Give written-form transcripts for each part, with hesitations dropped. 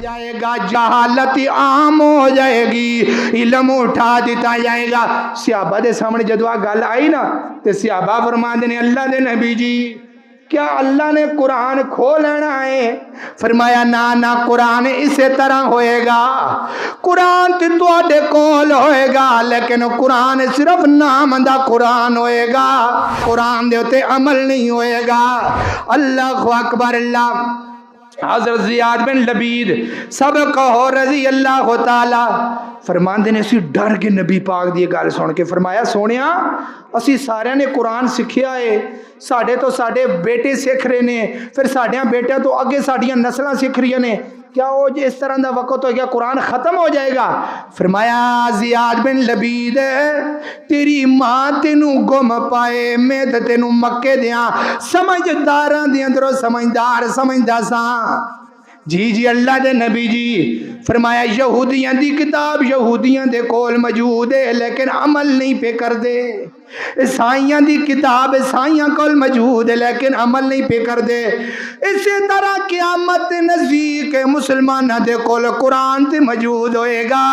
جائے گا، جہالت عام ہو جائے گی، علم اٹھا دیتا جائے گا۔ صحابہ دے سامنے جدو گل آئی نا تے صحابہ فرماندے نے اللہ دے نبی جی کیا اللہ نے قرآن کھو لینا ہے؟ فرمایا نہ قرآن اسی طرح ہوئے گا، قرآن تے تواڈے کول ہوئے گا لیکن قرآن صرف نام دا قرآن ہوئے گا، قرآن دے تے عمل نہیں ہوئے گا۔ اللہ اکبر۔ اللہ حضرت زیاد بن لبید سبقہ رضی اللہ تعالی فرماندے نے اسی ڈر کے نبی پاک دی گل سن کے فرمایا سونیا اسی سارے نے قرآن سکھیا ہے، ساڈے تو ساڈے بیٹے سکھ رہے نے، پھر ساڈیاں بیٹیاں تو اگے ساڈیاں نسلاں سکھ رہی نے، کیا وہ اس طرح دا وقت ہو گیا قرآن ختم ہو جائے گا؟ فرمایا زیاد بن لبید تیری ماں تینو گم پائے میں تے تینو مکے دیاں سمجھداراں دے اندروں سمجھدار سمجھدا ساں۔ جی اللہ دے نبی جی فرمایا یہودیاں دی کتاب یہودیاں دے کول موجود ہے لیکن عمل نہیں پہ کر دے، عیسائیاں دی کتاب عیسائیاں کول موجود ہے لیکن عمل نہیں پہ کر دے۔ اسی طرح قیامت نزدیک مسلماناں دے کول قرآن تے موجود ہوئے گا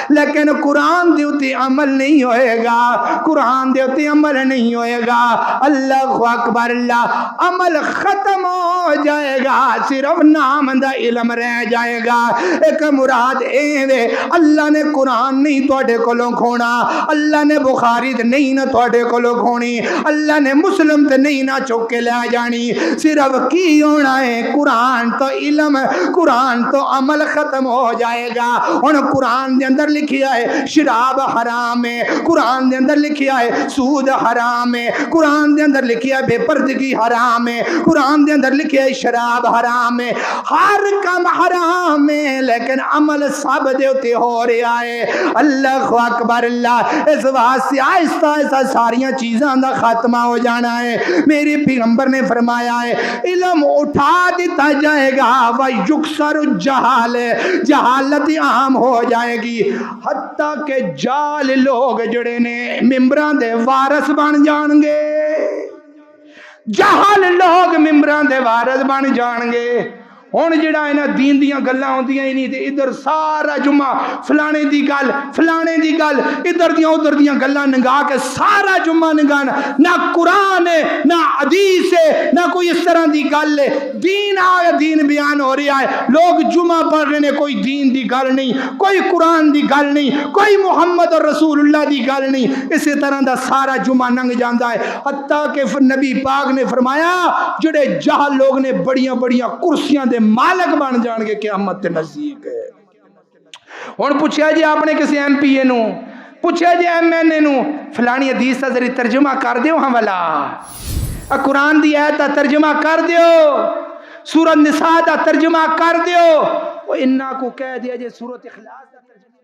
لیکن قرآن دے اتے عمل نہیں ہوئے گا، قرآن دے اتے عمل نہیں ہوئے گا۔ اللہ اکبر۔ اللہ عمل ختم ہو جائے گا، صرف نام دا علم رہ جائے گا۔ ایک مراد اے اللہ نے قرآن نہیں تواڈے کولوں کھونا، اللہ نے بخاری تے نہیں نہ تواڈے کولوں کھونی، اللہ نے مسلم تے نہیں نہ چوک کے لے جانی، صرف کی ہونا ہے قرآن تو علم، قرآن تو عمل ختم ہو جائے گا۔ ہن قرآن دے اندر لکھیا ہے شراب حرام ہے، قرآن دے اندر لکھیا ہے سود حرام ہے، قرآن دے اندر لکھیا ہے بے پردگی حرام ہے، قرآن دے اندر لکھیا ہے شراب حرام ہے، ہر کام حرام ہے لیکن عمل سب دے اتے ہو رہا ہے۔ اللہ اکبر۔ اللہ اس واسطے آہستہ آہستہ ساریاں چیزاں دا خاتمہ ہو جانا ہے۔ میرے پیغمبر نے فرمایا ہے علم اٹھا دیتا جائے گا وَيُكْسَرُ الجَّهَالَ، جہالت عام ہو جائے گی، حتیٰ کہ جال لوگ جڑے نے ممبران دے وارث بن جان گے، جہل لوگ ممبران دے وارث بن جان گے۔ ہن جڑا انہاں دین دیاں گلاں ہوندیاں ہی نہیں تے ادھر سارا جمعہ فلانے دی گل فلانے دی گل ادھر دیاں ادھر دیاں گلاں نگا کے سارا جمعہ نگانا، نہ قرآن ہے نہ حدیث ہے نہ کوئی اس طرح دی گل ہے، دین آیا دین بیان ہو رہا ہے، لوگ جمعہ پڑھ رہے ہیں، کوئی دین دی گل نہیں، کوئی قرآن دی گل نہیں، کوئی محمد اور رسول اللہ دی گل نہیں، اسی طرح دا سارا جمعہ ننگ جاندا ہے۔ حتیٰ کہ نبی پاک نے فرمایا جڑے جہل لوگ نے بڑیاں بڑیاں کرسیاں دے مالک بن جان گے، قیامت نزدیک ہے۔ ہن پوچھیا جی آپ نے کسی ایم پی اے نو، پوچھیا جی ایم این اے نو فلانی حدیث دا ذری ترجمہ کر دیو ہاں والا، قرآن دی آیت دا ترجمہ کر دیو، سورۃ نساء دا ترجمہ کر دیو، وہ انہاں کو کہہ دیا جی سورۃ اخلاص دا ترجمہ